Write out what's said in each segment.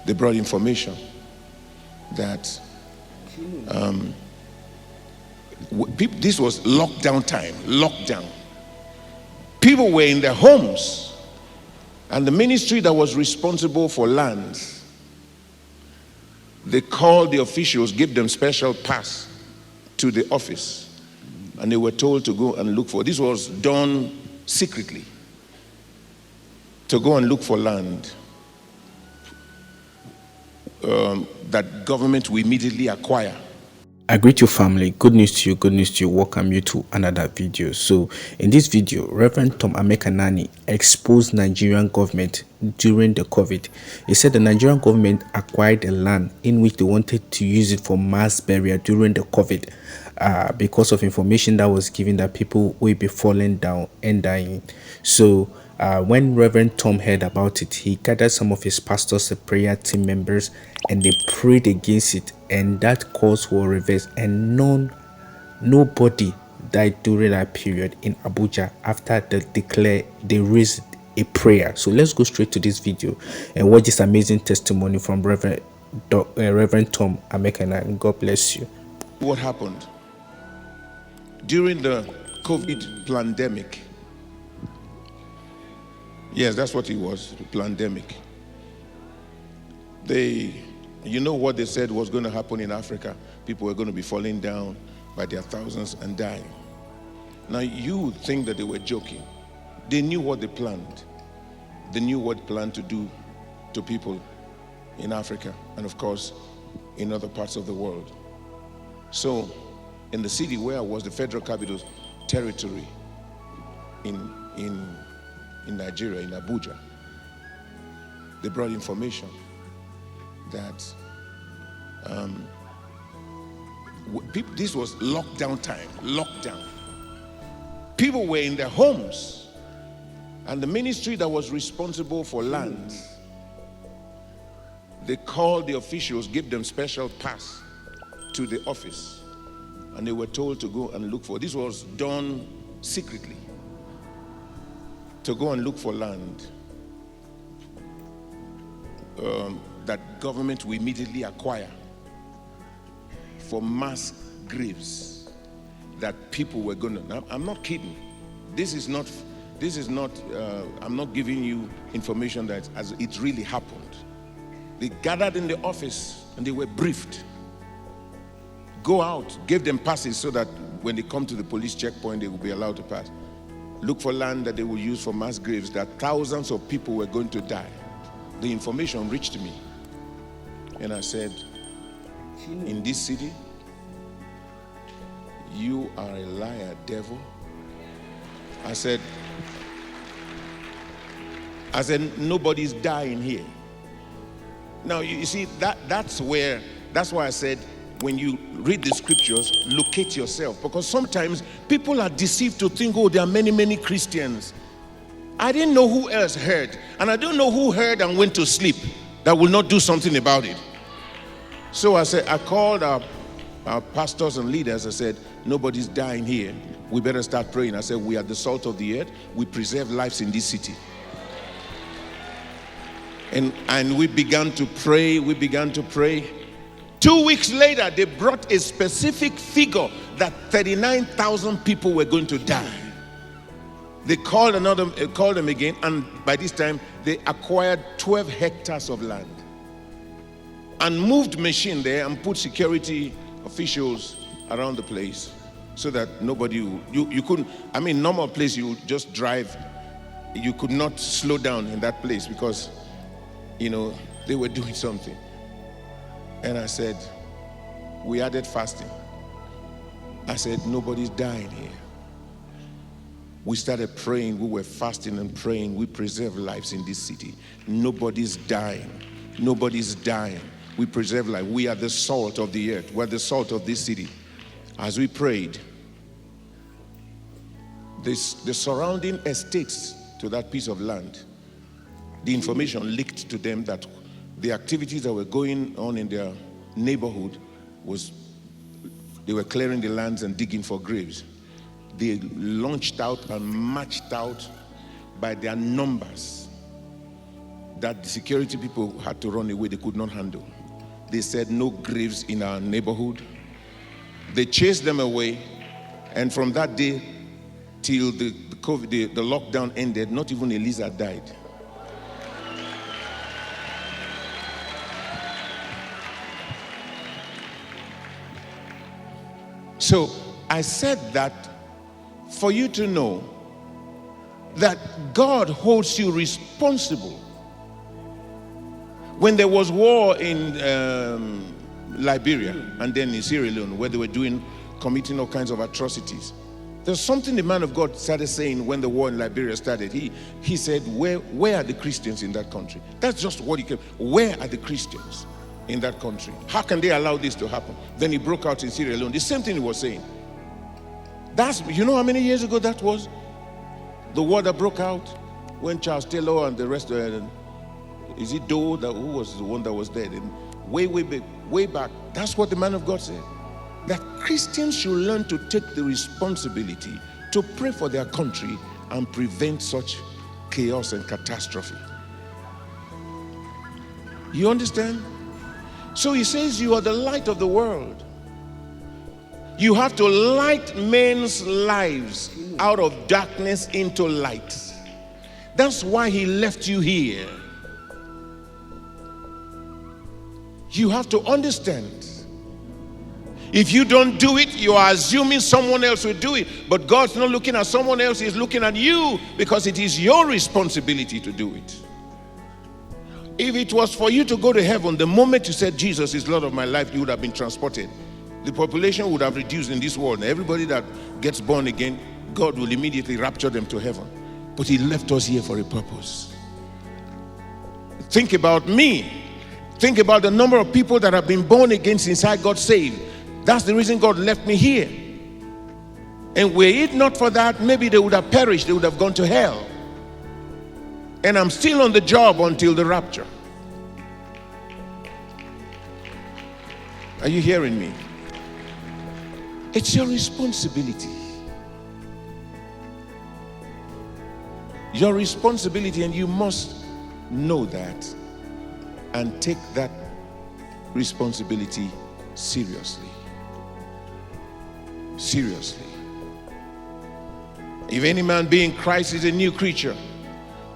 They brought information that this was lockdown time, lockdown. People were in their homes, and the ministry that was responsible for lands, they called the officials, give them special pass to the office, and they were told to go and look for. This was done secretly, to go and look for land that government will immediately acquire. I greet your family. Good news to you, good news to you. Welcome you to another video. So in this video, Reverend Tom Amekanani exposed Nigerian government during the COVID. He said the Nigerian government acquired a land in which they wanted to use it for mass burial during the COVID because of information that was given that people will be falling down and dying. So when Reverend Tom heard about it, he gathered some of his pastors and prayer team members and they prayed against it, and that cause was reversed, and nobody died during that period in Abuja after they raised a prayer. So let's go straight to this video and watch this amazing testimony from Reverend Tom Amekana. God bless you. What happened during the COVID pandemic? Yes, that's what it was, the pandemic. You know what they said was going to happen in Africa? People were going to be falling down by their thousands and dying. Now you would think that they were joking. They knew what they planned. They knew what planned to do to people in Africa and of course in other parts of the world. So in the city where I was, the Federal Capital Territory in Nigeria, in Abuja, they brought information that this was lockdown time, lockdown. People were in their homes, and the ministry that was responsible for lands, they called the officials, give them special pass to the office, and they were told to go and look for. This was done secretly, to go and look for land that government will immediately acquire for mass graves that people were going to. Now, I'm not kidding. This is not. I'm not giving you information that as it really happened. They gathered in the office and they were briefed. Go out, gave them passes so that when they come to the police checkpoint, they will be allowed to pass. Look for land that they will use for mass graves, that thousands of people were going to die. The information reached me. And I said, in this city, you are a liar, devil. I said, nobody's dying here. Now, you see, that's why I said, when you read the scriptures, locate yourself. Because sometimes people are deceived to think, oh, there are many, many Christians. I didn't know who else heard. And I don't know who heard and went to sleep that will not do something about it. So I said, I called our pastors and leaders. I said, nobody's dying here. We better start praying. I said, we are the salt of the earth. We preserve lives in this city. And we began to pray. 2 weeks later, they brought a specific figure that 39,000 people were going to die. They called them again, and by this time, they acquired 12 hectares of land and moved machine there and put security officials around the place so that nobody, you couldn't, normal place you just drive, you could not slow down in that place because, they were doing something. And I said, we added fasting. I said, nobody's dying here. We started praying. We were fasting and praying. We preserve lives in this city. Nobody's dying. Nobody's dying. We preserve life. We are the salt of the earth. We're the salt of this city. As we prayed, the surrounding estates to that piece of land, the information leaked to them that the activities that were going on in their neighborhood was they were clearing the lands and digging for graves. They launched out and marched out by their numbers. that the security people had to run away. They could not handle. They said no graves in our neighborhood. They chased them away, and from that day till the lockdown ended, not even a lizard died. So I said that for you to know that God holds you responsible. When there was war in Liberia and then in Sierra Leone, where they were committing all kinds of atrocities, there's something the man of God started saying when the war in Liberia started. He said, where are the Christians in that country? That's just what he came. Where are the Christians in that country? How can they allow this to happen? Then he broke out in Sierra Leone. The same thing he was saying. You know how many years ago that was? The war that broke out when Charles Taylor and the rest of is it Doe, who was the one that was dead? And way back, that's what the man of God said. That Christians should learn to take the responsibility to pray for their country and prevent such chaos and catastrophe. You understand? So he says you are the light of the world. You have to light men's lives out of darkness into light. That's why he left you here. You have to understand. If you don't do it, you are assuming someone else will do it. But God's not looking at someone else, he's looking at you, because it is your responsibility to do it. If it was for you to go to heaven, the moment you said Jesus is Lord of my life, you would have been transported. The population would have reduced in this world. And everybody that gets born again, God will immediately rapture them to heaven. But he left us here for a purpose. Think about me. Think about the number of people that have been born again since I got saved. That's the reason God left me here. And were it not for that, maybe they would have perished. They would have gone to hell. And I'm still on the job until the rapture. Are you hearing me? It's your responsibility. Your responsibility, and you must know that and take that responsibility seriously. Seriously. If any man be in Christ is a new creature,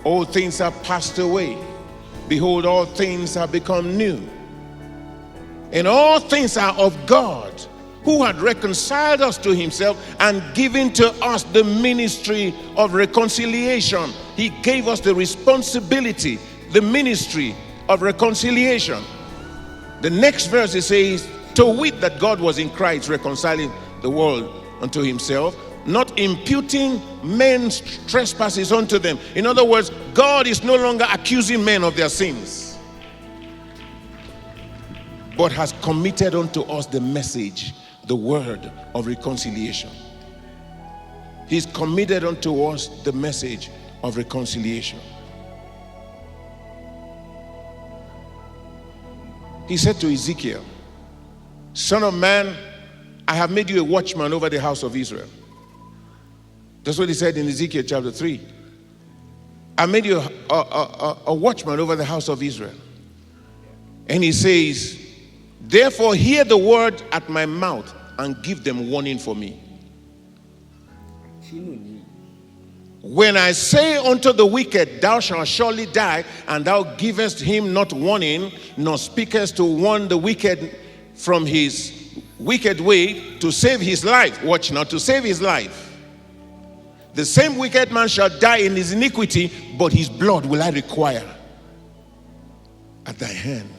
all things have passed away. Behold, all things have become new. And all things are of God, who had reconciled us to himself and given to us the ministry of reconciliation. He gave us the responsibility, the ministry of reconciliation. The next verse it says, to wit that God was in Christ reconciling the world unto himself, not imputing men's trespasses unto them. In other words, God is no longer accusing men of their sins, but has committed unto us the message, the word of reconciliation. He's committed unto us the message of reconciliation. He said to Ezekiel, Son of man, I have made you a watchman over the house of Israel. That's what he said in Ezekiel chapter 3. I made you a watchman over the house of Israel. And he says, therefore hear the word at my mouth and give them warning for me. When I say unto the wicked, thou shalt surely die, and thou givest him not warning, nor speakest to warn the wicked from his wicked way to save his life. Watch now, to save his life. The same wicked man shall die in his iniquity, but his blood will I require at thy hand.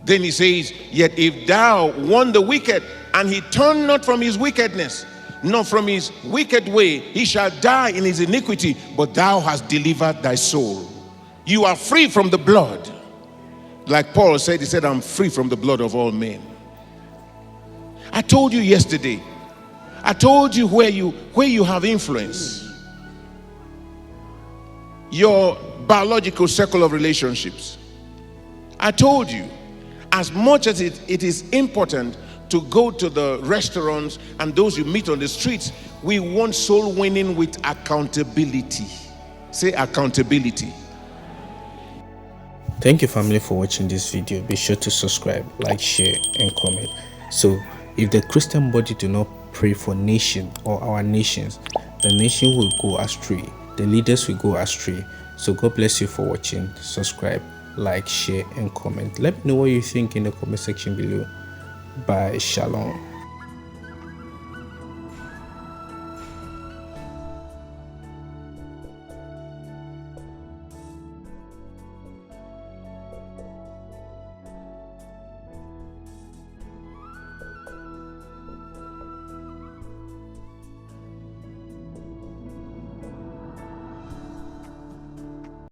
Then he says, yet if thou warn the wicked, and he turn not from his wickedness, nor from his wicked way, he shall die in his iniquity, but thou hast delivered thy soul. You are free from the blood. Like Paul said, he said, I'm free from the blood of all men. I told you yesterday, I told you where you have influence. Your biological circle of relationships. I told you, as much as it is important to go to the restaurants and those you meet on the streets, We want soul winning with accountability. Say accountability. Thank you, family, for watching this video. Be sure to subscribe, like, share, and comment. So if the Christian body do not pray for nation or our nations, the nation will go astray, the leaders will go astray. So God bless you for watching. Subscribe, like, share, and comment. Let me know what you think in the comment section below. Bye. Shalom.